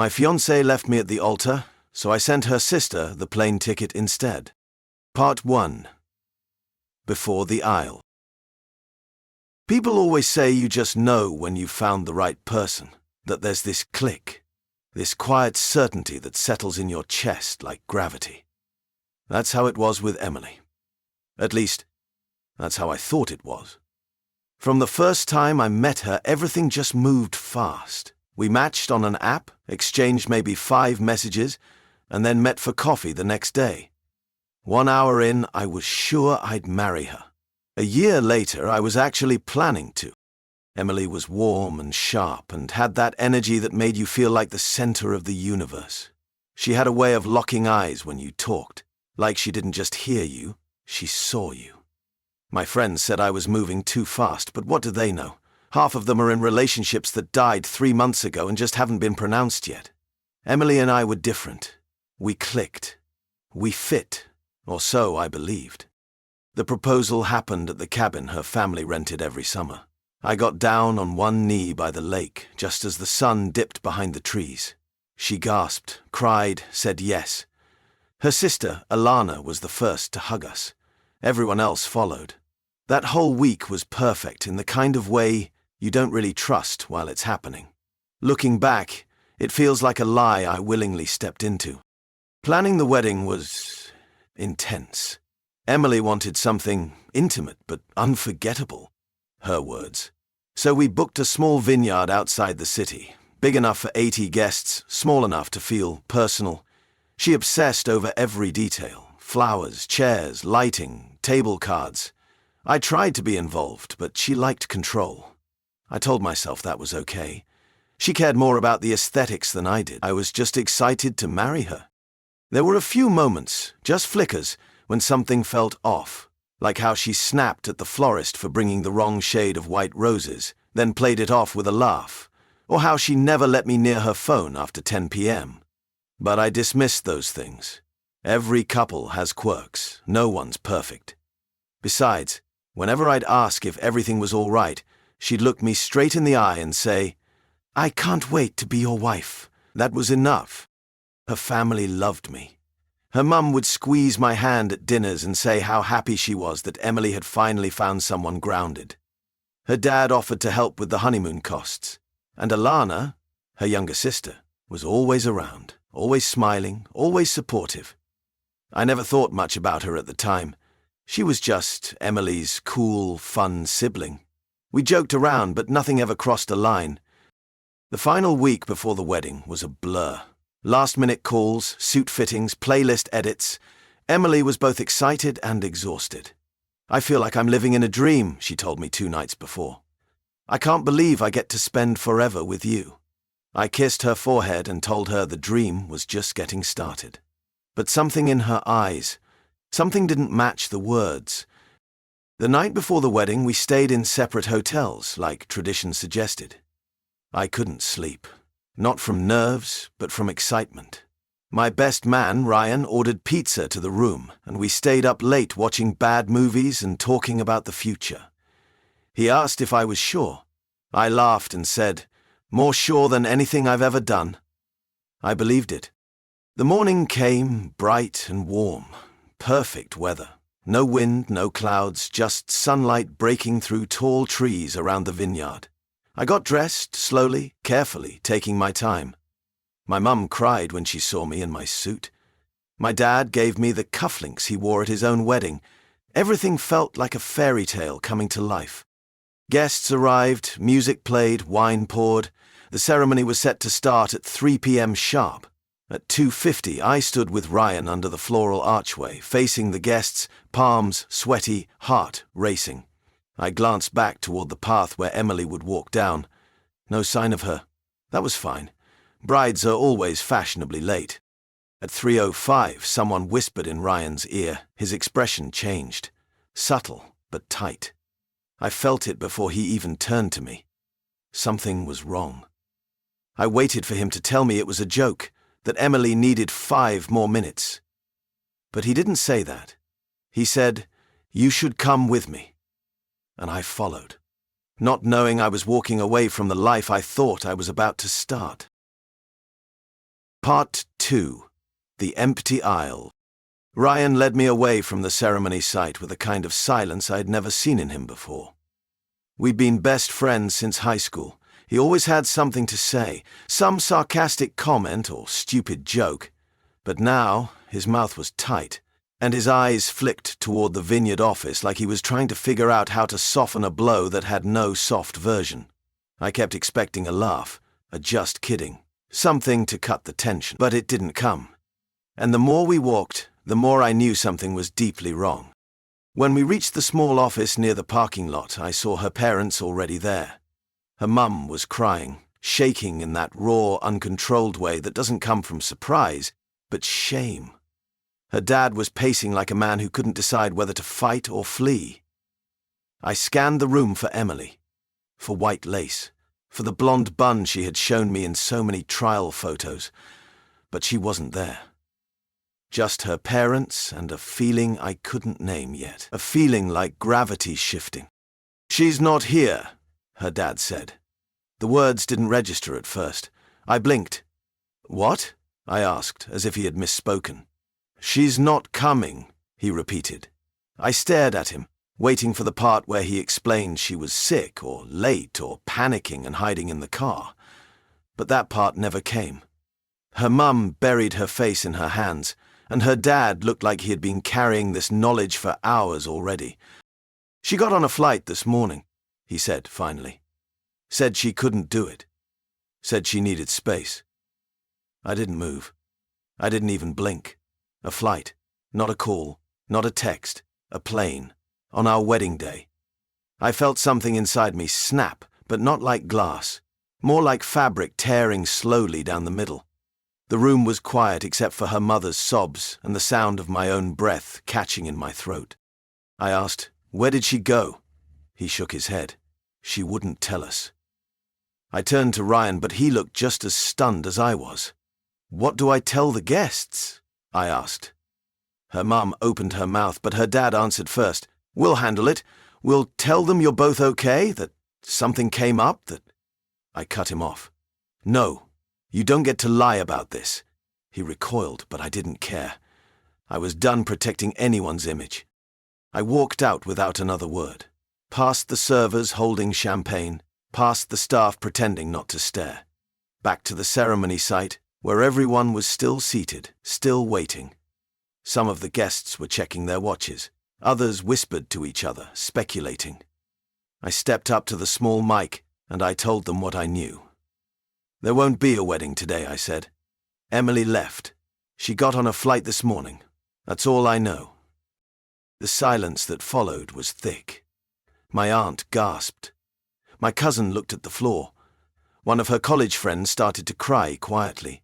My fiancée left me at the altar, so I sent her sister the plane ticket instead. Part 1. Before the aisle. People always say you just know when you've found the right person, that there's this click, this quiet certainty that settles in your chest like gravity. That's how it was with Emily. At least, that's how I thought it was. From the first time I met her, everything just moved fast. We matched on an app, exchanged maybe 5 messages, and then met for coffee the next day. 1 hour in, I was sure I'd marry her. A year later, I was actually planning to. Emily was warm and sharp and had that energy that made you feel like the center of the universe. She had a way of locking eyes when you talked, like she didn't just hear you, she saw you. My friends said I was moving too fast, but what do they know? Half of them are in relationships that died 3 months ago and just haven't been pronounced yet. Emily and I were different. We clicked. We fit, or so I believed. The proposal happened at the cabin her family rented every summer. I got down on one knee by the lake, just as the sun dipped behind the trees. She gasped, cried, said yes. Her sister, Alana, was the first to hug us. Everyone else followed. That whole week was perfect in the kind of way you don't really trust while it's happening. Looking back, it feels like a lie I willingly stepped into. Planning the wedding was intense. Emily wanted something intimate but unforgettable, her words. So we booked a small vineyard outside the city, big enough for 80 guests, small enough to feel personal. She obsessed over every detail: flowers, chairs, lighting, table cards. I tried to be involved, but she liked control. I told myself that was okay. She cared more about the aesthetics than I did. I was just excited to marry her. There were a few moments, just flickers, when something felt off, like how she snapped at the florist for bringing the wrong shade of white roses, then played it off with a laugh, or how she never let me near her phone after 10 p.m. But I dismissed those things. Every couple has quirks. No one's perfect. Besides, whenever I'd ask if everything was all right, she'd look me straight in the eye and say, "I can't wait to be your wife." That was enough. Her family loved me. Her mum would squeeze my hand at dinners and say how happy she was that Emily had finally found someone grounded. Her dad offered to help with the honeymoon costs. And Alana, her younger sister, was always around, always smiling, always supportive. I never thought much about her at the time. She was just Emily's cool, fun sibling. We joked around, but nothing ever crossed a line. The final week before the wedding was a blur. Last-minute calls, suit fittings, playlist edits. Emily was both excited and exhausted. "I feel like I'm living in a dream," she told me 2 nights before. "I can't believe I get to spend forever with you." I kissed her forehead and told her the dream was just getting started. But something in her eyes, something didn't match the words. The night before the wedding, we stayed in separate hotels, like tradition suggested. I couldn't sleep. Not from nerves, but from excitement. My best man, Ryan, ordered pizza to the room, and we stayed up late watching bad movies and talking about the future. He asked if I was sure. I laughed and said, "More sure than anything I've ever done." I believed it. The morning came, bright and warm. Perfect weather. No wind, no clouds, just sunlight breaking through tall trees around the vineyard. I got dressed, slowly, carefully, taking my time. My mum cried when she saw me in my suit. My dad gave me the cufflinks he wore at his own wedding. Everything felt like a fairy tale coming to life. Guests arrived, music played, wine poured. The ceremony was set to start at 3 p.m. sharp. At 2:50, I stood with Ryan under the floral archway, facing the guests, palms sweaty, heart racing. I glanced back toward the path where Emily would walk down. No sign of her. That was fine. Brides are always fashionably late. At 3:05, someone whispered in Ryan's ear. His expression changed. Subtle, but tight. I felt it before he even turned to me. Something was wrong. I waited for him to tell me it was a joke, that Emily needed 5 more minutes. But he didn't say that. He said, "You should come with me." And I followed, not knowing I was walking away from the life I thought I was about to start. Part 2. The Empty Aisle. Ryan led me away from the ceremony site with a kind of silence I'd never seen in him before. We'd been best friends since high school. He always had something to say, some sarcastic comment or stupid joke. But now his mouth was tight, and his eyes flicked toward the vineyard office like he was trying to figure out how to soften a blow that had no soft version. I kept expecting a laugh, a just kidding, something to cut the tension, but it didn't come. And the more we walked, the more I knew something was deeply wrong. When we reached the small office near the parking lot, I saw her parents already there. Her mum was crying, shaking in that raw, uncontrolled way that doesn't come from surprise, but shame. Her dad was pacing like a man who couldn't decide whether to fight or flee. I scanned the room for Emily, for white lace, for the blonde bun she had shown me in so many trial photos, but she wasn't there. Just her parents and a feeling I couldn't name yet, a feeling like gravity shifting. "She's not here," her dad said. The words didn't register at first. I blinked. "What?" I asked, as if he had misspoken. "She's not coming," he repeated. I stared at him, waiting for the part where he explained she was sick or late or panicking and hiding in the car. But that part never came. Her mum buried her face in her hands, and her dad looked like he had been carrying this knowledge for hours already. "She got on a flight this morning," he said finally. "Said she couldn't do it. Said she needed space." I didn't move. I didn't even blink. A flight, not a call, not a text, a plane, on our wedding day. I felt something inside me snap, but not like glass, more like fabric tearing slowly down the middle. The room was quiet except for her mother's sobs and the sound of my own breath catching in my throat. I asked, "Where did she go?" He shook his head. "She wouldn't tell us." I turned to Ryan, but he looked just as stunned as I was. "What do I tell the guests?" I asked. Her mum opened her mouth, but her dad answered first. "We'll handle it. We'll tell them you're both okay, that something came up, that—" I cut him off. "No, you don't get to lie about this." He recoiled, but I didn't care. I was done protecting anyone's image. I walked out without another word, past the servers holding champagne, past the staff pretending not to stare, back to the ceremony site, where everyone was still seated, still waiting. Some of the guests were checking their watches. Others whispered to each other, speculating. I stepped up to the small mic, and I told them what I knew. "There won't be a wedding today," I said. "Emily left. She got on a flight this morning. That's all I know." The silence that followed was thick. My aunt gasped. My cousin looked at the floor. One of her college friends started to cry quietly.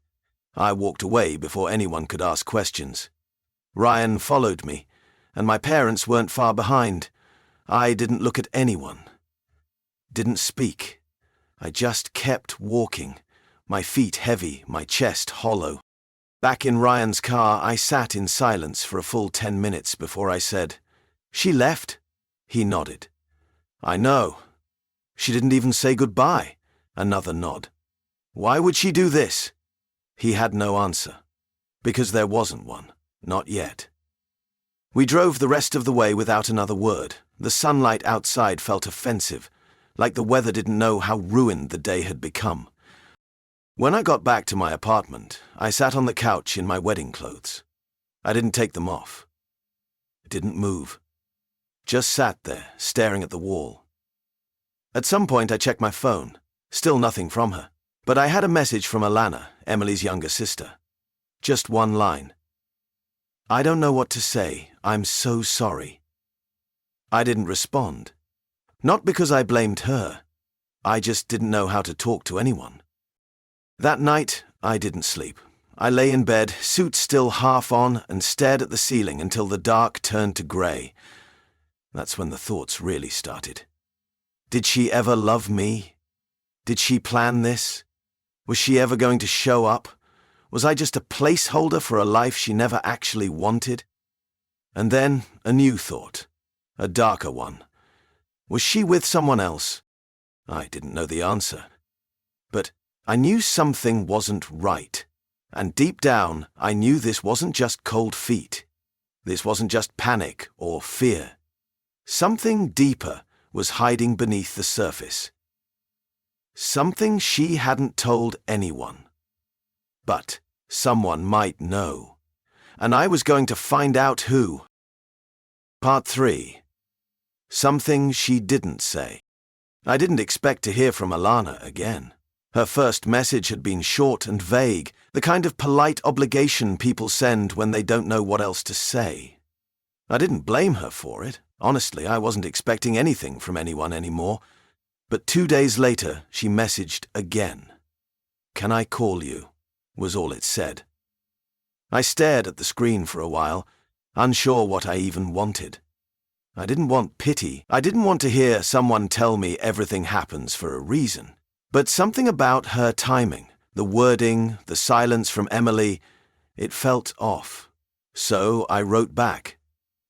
I walked away before anyone could ask questions. Ryan followed me, and my parents weren't far behind. I didn't look at anyone. Didn't speak. I just kept walking, my feet heavy, my chest hollow. Back in Ryan's car, I sat in silence for a full 10 minutes before I said, "She left?" He nodded. "I know. She didn't even say goodbye." Another nod. "Why would she do this?" He had no answer. Because there wasn't one. Not yet. We drove the rest of the way without another word. The sunlight outside felt offensive, like the weather didn't know how ruined the day had become. When I got back to my apartment, I sat on the couch in my wedding clothes. I didn't take them off. I didn't move. Just sat there, staring at the wall. At some point I checked my phone. Still nothing from her. But I had a message from Alana, Emily's younger sister. Just one line. "I don't know what to say. I'm so sorry." I didn't respond. Not because I blamed her. I just didn't know how to talk to anyone. That night, I didn't sleep. I lay in bed, suit still half on, and stared at the ceiling until the dark turned to grey. That's when the thoughts really started. Did she ever love me? Did she plan this? Was she ever going to show up? Was I just a placeholder for a life she never actually wanted? And then a new thought, a darker one. Was she with someone else? I didn't know the answer. But I knew something wasn't right, And deep down, I knew this wasn't just cold feet. This wasn't just panic or fear. Something deeper was hiding beneath the surface. Something she hadn't told anyone. But someone might know. And I was going to find out who. Part 3. Something she didn't say. I didn't expect to hear from Alana again. Her first message had been short and vague, the kind of polite obligation people send when they don't know what else to say. I didn't blame her for it. Honestly, I wasn't expecting anything from anyone anymore. But 2 days later, she messaged again. "Can I call you?" was all it said. I stared at the screen for a while, unsure what I even wanted. I didn't want pity. I didn't want to hear someone tell me everything happens for a reason. But something about her timing, the wording, the silence from Emily, it felt off. So I wrote back,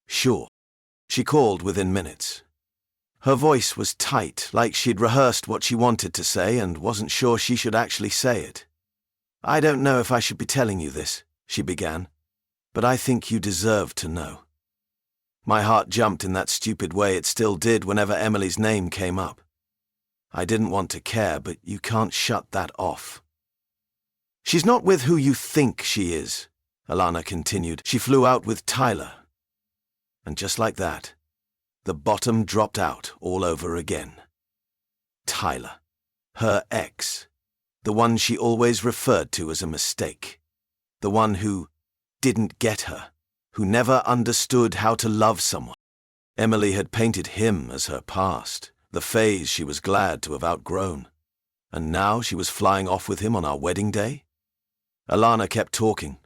"Sure." She called within minutes. Her voice was tight, like she'd rehearsed what she wanted to say and wasn't sure she should actually say it. "I don't know if I should be telling you this," she began, "but I think you deserve to know." My heart jumped in that stupid way it still did whenever Emily's name came up. I didn't want to care, but you can't shut that off. "She's not with who you think she is," Alana continued. "She flew out with Tyler." And just like that, the bottom dropped out all over again. Tyler. Her ex. The one she always referred to as a mistake. The one who didn't get her. Who never understood how to love someone. Emily had painted him as her past, the phase she was glad to have outgrown. And now she was flying off with him on our wedding day? Alana kept talking.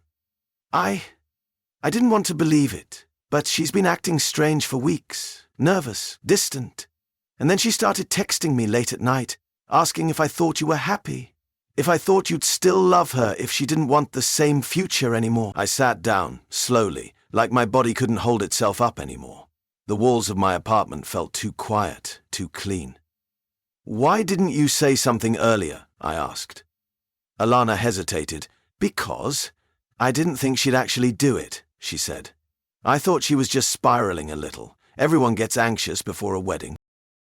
I didn't want to believe it, but she's been acting strange for weeks, nervous, distant. And then she started texting me late at night, asking if I thought you were happy, if I thought you'd still love her if she didn't want the same future anymore. I sat down, slowly, like my body couldn't hold itself up anymore. The walls of my apartment felt too quiet, too clean. "Why didn't you say something earlier?" I asked. Alana hesitated. "Because I didn't think she'd actually do it," she said. "I thought she was just spiraling a little. Everyone gets anxious before a wedding.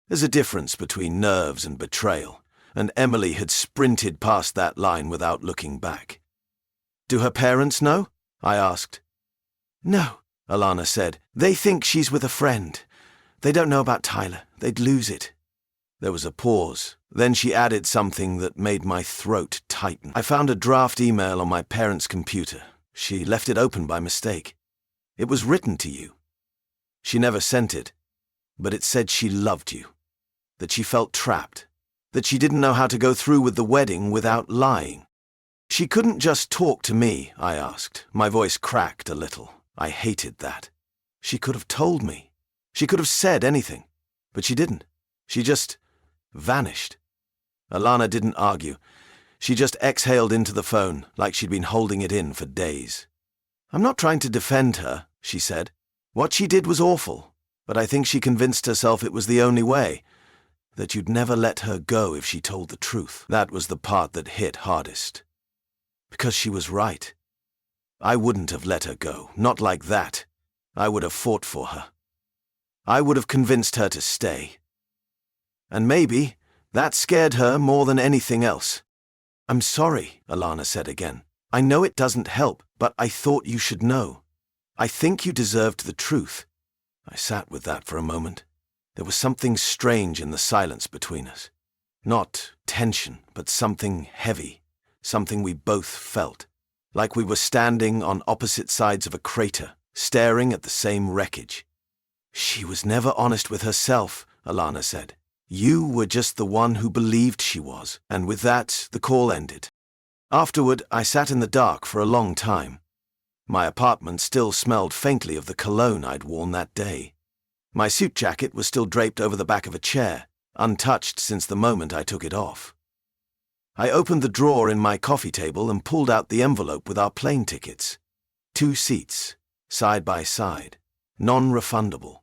There's a difference between nerves and betrayal, and Emily had sprinted past that line without looking back." "Do her parents know?" I asked. "No," Alana said. "They think she's with a friend. They don't know about Tyler. They'd lose it." There was a pause. Then she added something that made my throat tighten. "I found a draft email on my parents' computer. She left it open by mistake. It was written to you. She never sent it, but it said she loved you, that she felt trapped, that she didn't know how to go through with the wedding without lying." "She couldn't just talk to me," I asked. My voice cracked a little. I hated that. She could have told me. She could have said anything. But she didn't. She just vanished. Alana didn't argue. She just exhaled into the phone, like she'd been holding it in for days. "I'm not trying to defend her," she said. "What she did was awful, but I think she convinced herself it was the only way, that you'd never let her go if she told the truth." That was the part that hit hardest. Because she was right. I wouldn't have let her go, not like that. I would have fought for her. I would have convinced her to stay. And maybe that scared her more than anything else. "I'm sorry," Alana said again. "I know it doesn't help, but I thought you should know. I think you deserved the truth." I sat with that for a moment. There was something strange in the silence between us. Not tension, but something heavy, something we both felt. Like we were standing on opposite sides of a crater, staring at the same wreckage. "She was never honest with herself," Alana said. "You were just the one who believed she was." And with that, the call ended. Afterward, I sat in the dark for a long time. My apartment still smelled faintly of the cologne I'd worn that day. My suit jacket was still draped over the back of a chair, untouched since the moment I took it off. I opened the drawer in my coffee table and pulled out the envelope with our plane tickets. 2 seats, side by side, non-refundable.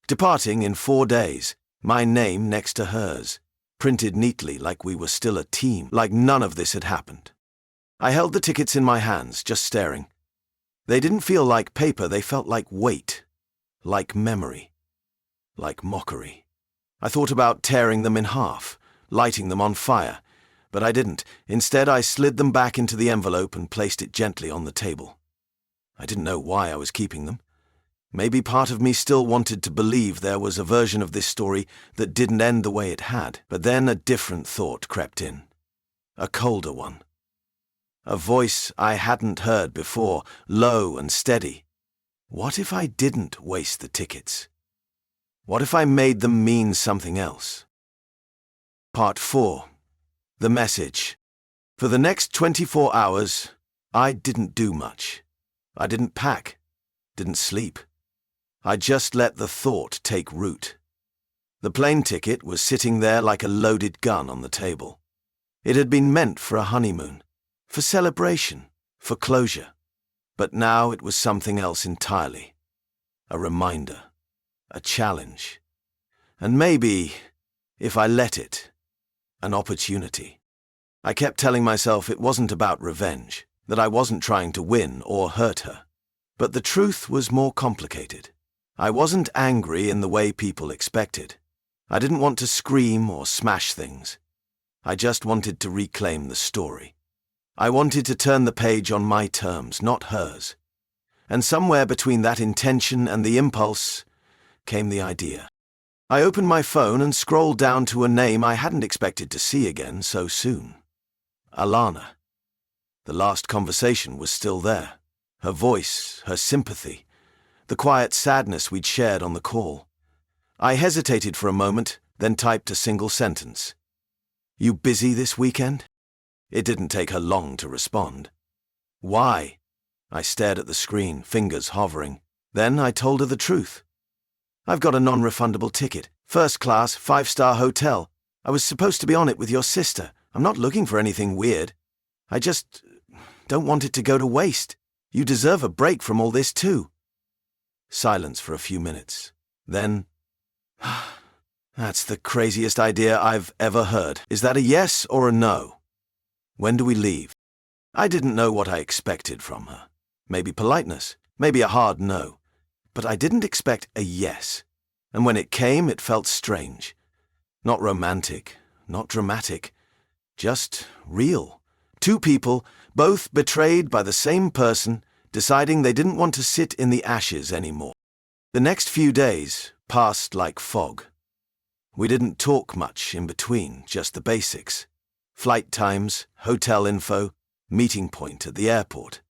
Departing in 4 days, my name next to hers, printed neatly like we were still a team, like none of this had happened. I held the tickets in my hands, just staring. They didn't feel like paper, they felt like weight, like memory, like mockery. I thought about tearing them in half, lighting them on fire, but I didn't. Instead, I slid them back into the envelope and placed it gently on the table. I didn't know why I was keeping them. Maybe part of me still wanted to believe there was a version of this story that didn't end the way it had, but then a different thought crept in. A colder one. A voice I hadn't heard before, low and steady. What if I didn't waste the tickets? What if I made them mean something else? Part 4. The message. For the next 24 hours, I didn't do much. I didn't pack, didn't sleep. I just let the thought take root. The plane ticket was sitting there like a loaded gun on the table. It had been meant for a honeymoon, for celebration, for closure. But now it was something else entirely. A reminder, a challenge, and maybe, if I let it, an opportunity. I kept telling myself it wasn't about revenge, that I wasn't trying to win or hurt her. But the truth was more complicated. I wasn't angry in the way people expected. I didn't want to scream or smash things. I just wanted to reclaim the story. I wanted to turn the page on my terms, not hers. And somewhere between that intention and the impulse came the idea. I opened my phone and scrolled down to a name I hadn't expected to see again so soon. Alana. The last conversation was still there. Her voice, her sympathy, the quiet sadness we'd shared on the call. I hesitated for a moment, then typed a single sentence. "You busy this weekend?" It didn't take her long to respond. "Why?" I stared at the screen, fingers hovering. Then I told her the truth. "I've got a non-refundable ticket, first class, 5-star hotel. I was supposed to be on it with your sister. I'm not looking for anything weird. I just don't want it to go to waste. You deserve a break from all this too." Silence for a few minutes. Then, "That's the craziest idea I've ever heard. Is that a yes or a no? When do we leave?" I didn't know what I expected from her. Maybe politeness, maybe a hard no. But I didn't expect a yes. And when it came, it felt strange. Not romantic, not dramatic, just real. Two people, both betrayed by the same person, deciding they didn't want to sit in the ashes anymore. The next few days passed like fog. We didn't talk much in between, just the basics. Flight times, hotel info, meeting point at the airport.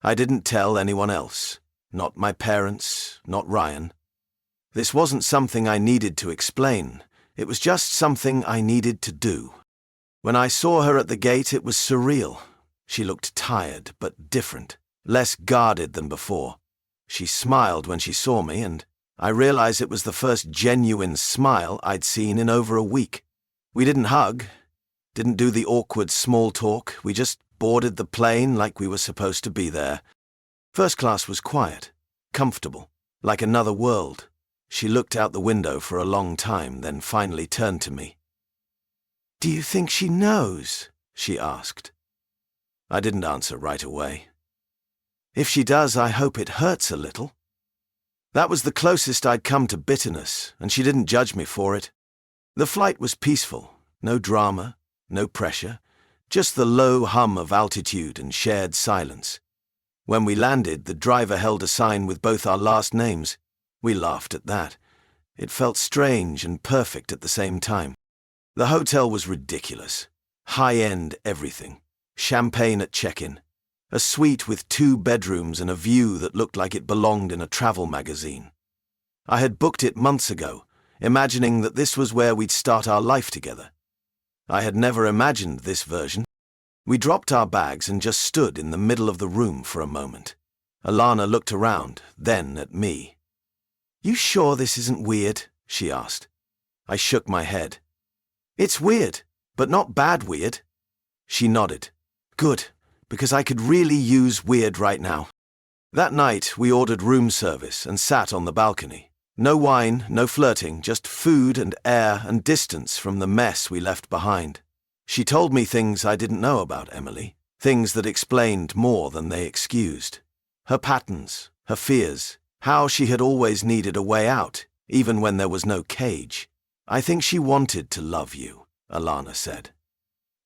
I didn't tell anyone else. Not my parents, not Ryan. This wasn't something I needed to explain. It was just something I needed to do. When I saw her at the gate, it was surreal. She looked tired, but different, less guarded than before. She smiled when she saw me, and I realized it was the first genuine smile I'd seen in over a week. We didn't hug, didn't do the awkward small talk. We just boarded the plane like we were supposed to be there. First class was quiet, comfortable, like another world. She looked out the window for a long time, then finally turned to me. "Do you think she knows?" she asked. I didn't answer right away. "If she does, I hope it hurts a little." That was the closest I'd come to bitterness, and she didn't judge me for it. The flight was peaceful, no drama, no pressure, just the low hum of altitude and shared silence. When we landed, the driver held a sign with both our last names. We laughed at that. It felt strange and perfect at the same time. The hotel was ridiculous. High-end everything. Champagne at check-in. A suite with 2 bedrooms and a view that looked like it belonged in a travel magazine. I had booked it months ago, imagining that this was where we'd start our life together. I had never imagined this version. We dropped our bags and just stood in the middle of the room for a moment. Alana looked around, then at me. "You sure this isn't weird?" she asked. I shook my head. "It's weird, but not bad weird." She nodded. "Good, because I could really use weird right now." That night, we ordered room service and sat on the balcony. No wine, no flirting, just food and air and distance from the mess we left behind. She told me things I didn't know about Emily, Things that explained more than they excused. Her patterns, her fears, how she had always needed a way out, even when there was no cage. "I think she wanted to love you," Alana said.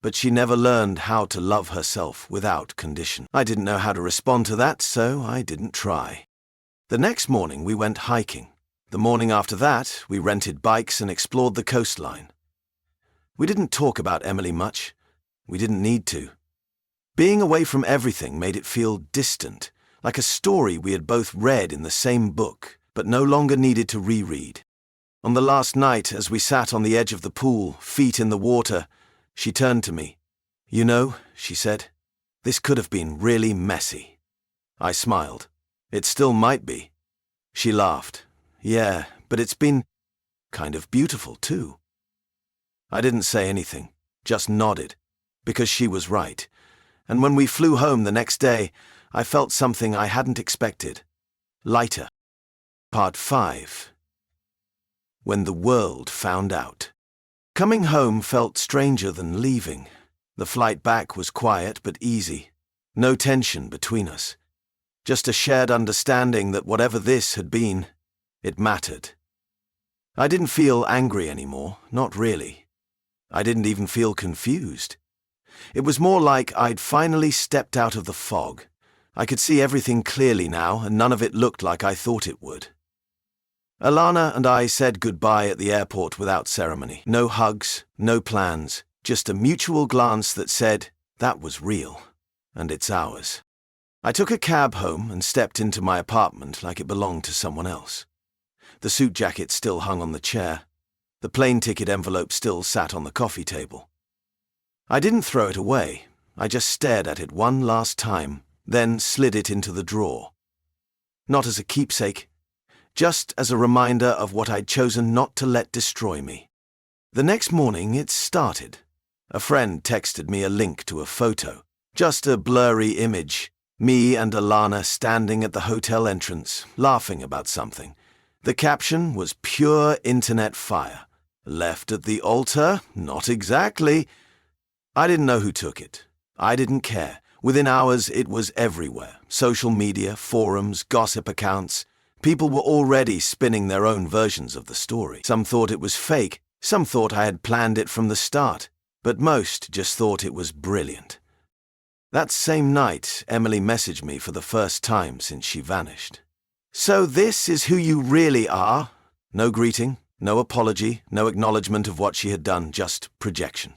"But she never learned how to love herself without condition." I didn't know how to respond to that, so I didn't try. The next morning we went hiking. The morning after that, we rented bikes and explored the coastline. We didn't talk about Emily much. We didn't need to. Being away from everything made it feel distant, like a story we had both read in the same book, but no longer needed to reread. On the last night, as we sat on the edge of the pool, feet in the water, she turned to me. "You know," she said, "this could have been really messy." I smiled. "It still might be." She laughed. "Yeah, but it's been kind of beautiful, too." I didn't say anything, just nodded, because she was right. And when we flew home the next day, I felt something I hadn't expected. Lighter. Part 5. When the world found out. Coming home felt stranger than leaving. The flight back was quiet but easy. No tension between us. Just a shared understanding that whatever this had been, it mattered. I didn't feel angry anymore, not really. I didn't even feel confused. It was more like I'd finally stepped out of the fog. I could see everything clearly now, and none of it looked like I thought it would. Alana and I said goodbye at the airport without ceremony. No hugs, no plans, just a mutual glance that said, that was real, and it's ours. I took a cab home and stepped into my apartment like it belonged to someone else. The suit jacket still hung on the chair. The plane ticket envelope still sat on the coffee table. I didn't throw it away. I just stared at it one last time, then slid it into the drawer. Not as a keepsake, just as a reminder of what I'd chosen not to let destroy me. The next morning it started. A friend texted me a link to a photo, just a blurry image, me and Alana standing at the hotel entrance, laughing about something. The caption was pure internet fire. Left at the altar? Not exactly. I didn't know who took it. I didn't care. Within hours, it was everywhere. Social media, forums, gossip accounts. People were already spinning their own versions of the story. Some thought it was fake. Some thought I had planned it from the start. But most just thought it was brilliant. That same night, Emily messaged me for the first time since she vanished. "So this is who you really are?" No greeting, no apology, no acknowledgement of what she had done, just projection.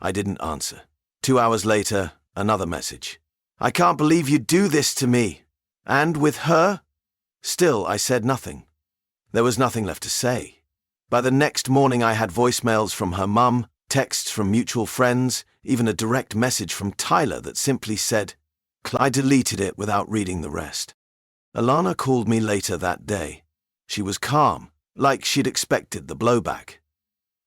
I didn't answer. 2 hours later, another message. "I can't believe you'd do this to me. And with her?" Still, I said nothing. There was nothing left to say. By the next morning I had voicemails from her mum, texts from mutual friends, even a direct message from Tyler that simply said, I deleted it without reading the rest. Alana called me later that day. She was calm, like she'd expected the blowback.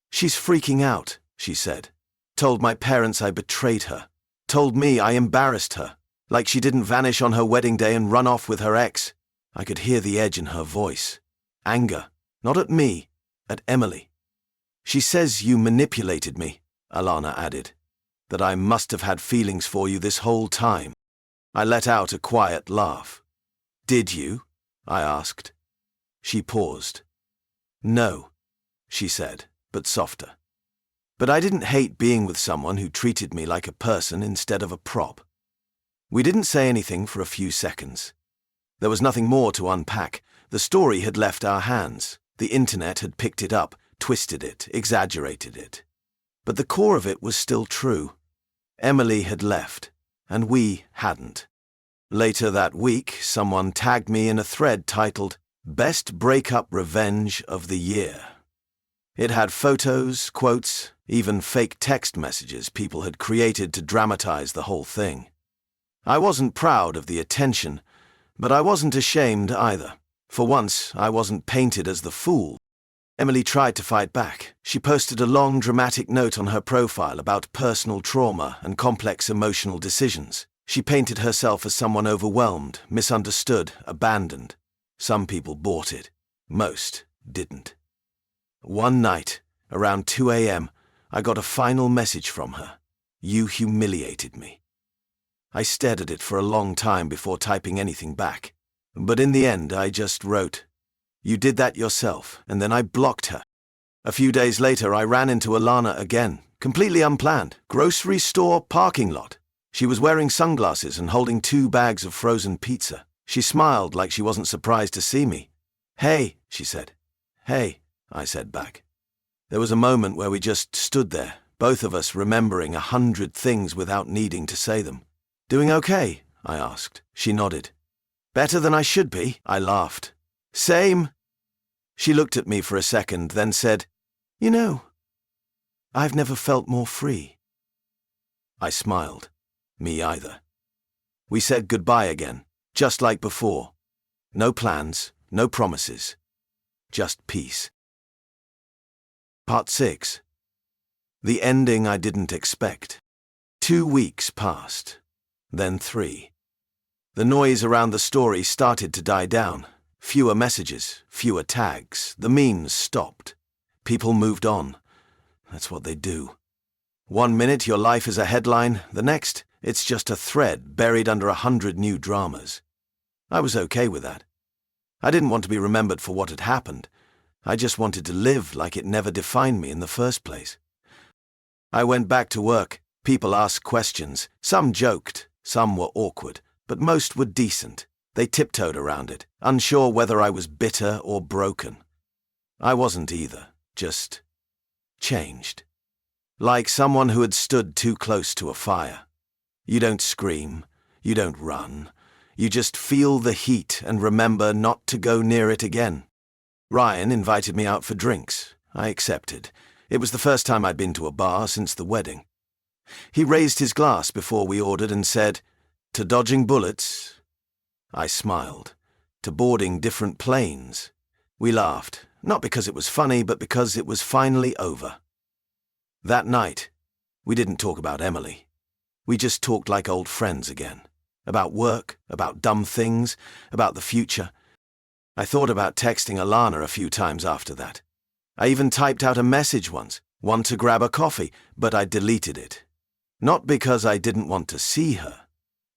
"She's freaking out," she said. "Told my parents I betrayed her. Told me I embarrassed her, like she didn't vanish on her wedding day and run off with her ex." I could hear the edge in her voice. Anger, not at me, at Emily. "She says you manipulated me," Alana added. "That I must have had feelings for you this whole time." I let out a quiet laugh. "Did you?" I asked. She paused. "No," she said, but softer. But I didn't hate being with someone who treated me like a person instead of a prop. We didn't say anything for a few seconds. There was nothing more to unpack. The story had left our hands. The internet had picked it up, twisted it, exaggerated it. But the core of it was still true. Emily had left, and we hadn't. Later that week, someone tagged me in a thread titled, "Best Breakup Revenge of the Year." It had photos, quotes, even fake text messages people had created to dramatize the whole thing. I wasn't proud of the attention, but I wasn't ashamed either. For once, I wasn't painted as the fool. Emily tried to fight back. She posted a long, dramatic note on her profile about personal trauma and complex emotional decisions. She painted herself as someone overwhelmed, misunderstood, abandoned. Some people bought it. Most didn't. One night, around 2 a.m., I got a final message from her. "You humiliated me." I stared at it for a long time before typing anything back. But in the end, I just wrote, "You did that yourself," and then I blocked her. A few days later, I ran into Alana again, completely unplanned. Grocery store parking lot. She was wearing sunglasses and holding 2 bags of frozen pizza. She smiled like she wasn't surprised to see me. "Hey," she said. "Hey," I said back. There was a moment where we just stood there, both of us remembering 100 things without needing to say them. "Doing okay?" I asked. She nodded. "Better than I should be," I laughed. "Same." She looked at me for a second, then said, "You know, I've never felt more free." I smiled. Me either. We said goodbye again, just like before. No plans, no promises. Just peace. Part 6. The ending I didn't expect. 2 weeks passed. Then 3. The noise around the story started to die down. Fewer messages, fewer tags. The memes stopped. People moved on. That's what they do. One minute your life is a headline, the next it's just a thread buried under 100 new dramas. I was okay with that. I didn't want to be remembered for what had happened. I just wanted to live like it never defined me in the first place. I went back to work. People asked questions. Some joked, some were awkward, but most were decent. They tiptoed around it, unsure whether I was bitter or broken. I wasn't either, just changed. Like someone who had stood too close to a fire. You don't scream, you don't run, you just feel the heat and remember not to go near it again. Ryan invited me out for drinks. I accepted. It was the first time I'd been to a bar since the wedding. He raised his glass before we ordered and said, "To dodging bullets?" I smiled. "To boarding different planes?" We laughed, not because it was funny, but because it was finally over. That night, we didn't talk about Emily. We just talked like old friends again. About work, about dumb things, about the future. I thought about texting Alana a few times after that. I even typed out a message once, one to grab a coffee, but I deleted it. Not because I didn't want to see her,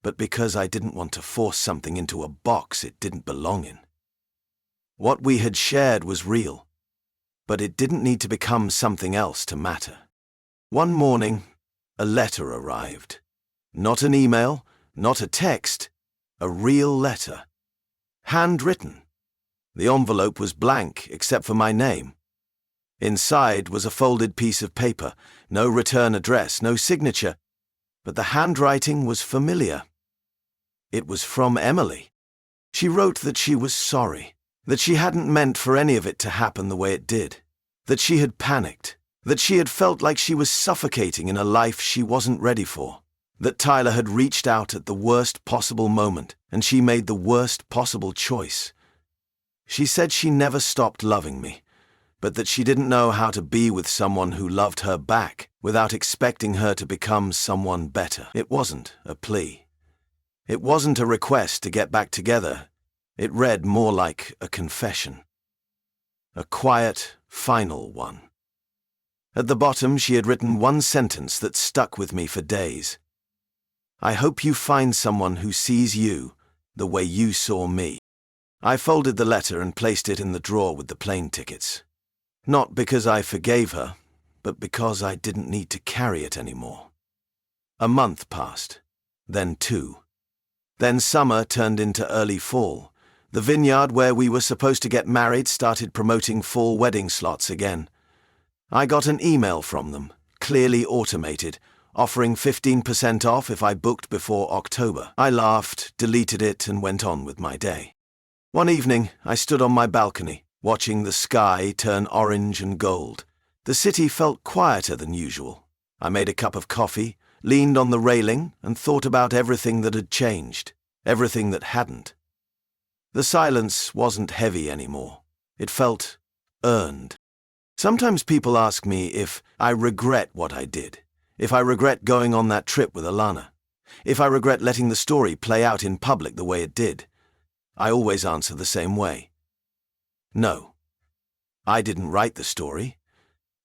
but because I didn't want to force something into a box it didn't belong in. What we had shared was real, but it didn't need to become something else to matter. One morning, a letter arrived. Not an email, not a text, a real letter. Handwritten. The envelope was blank except for my name. Inside was a folded piece of paper, no return address, no signature, but the handwriting was familiar. It was from Emily. She wrote that she was sorry, that she hadn't meant for any of it to happen the way it did, that she had panicked, that she had felt like she was suffocating in a life she wasn't ready for, that Tyler had reached out at the worst possible moment and she made the worst possible choice. She said she never stopped loving me, but that she didn't know how to be with someone who loved her back without expecting her to become someone better. It wasn't a plea. It wasn't a request to get back together. It read more like a confession. A quiet, final one. At the bottom, she had written one sentence that stuck with me for days. "I hope you find someone who sees you the way you saw me." I folded the letter and placed it in the drawer with the plane tickets. Not because I forgave her, but because I didn't need to carry it anymore. A month passed, then 2. Then summer turned into early fall. The vineyard where we were supposed to get married started promoting fall wedding slots again. I got an email from them, clearly automated, offering 15% off if I booked before October. I laughed, deleted it, and went on with my day. One evening, I stood on my balcony, watching the sky turn orange and gold. The city felt quieter than usual. I made a cup of coffee, leaned on the railing, and thought about everything that had changed, everything that hadn't. The silence wasn't heavy anymore. It felt earned. Sometimes people ask me if I regret what I did, if I regret going on that trip with Alana, if I regret letting the story play out in public the way it did. I always answer the same way. No. I didn't write the story.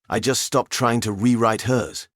I just stopped trying to rewrite hers.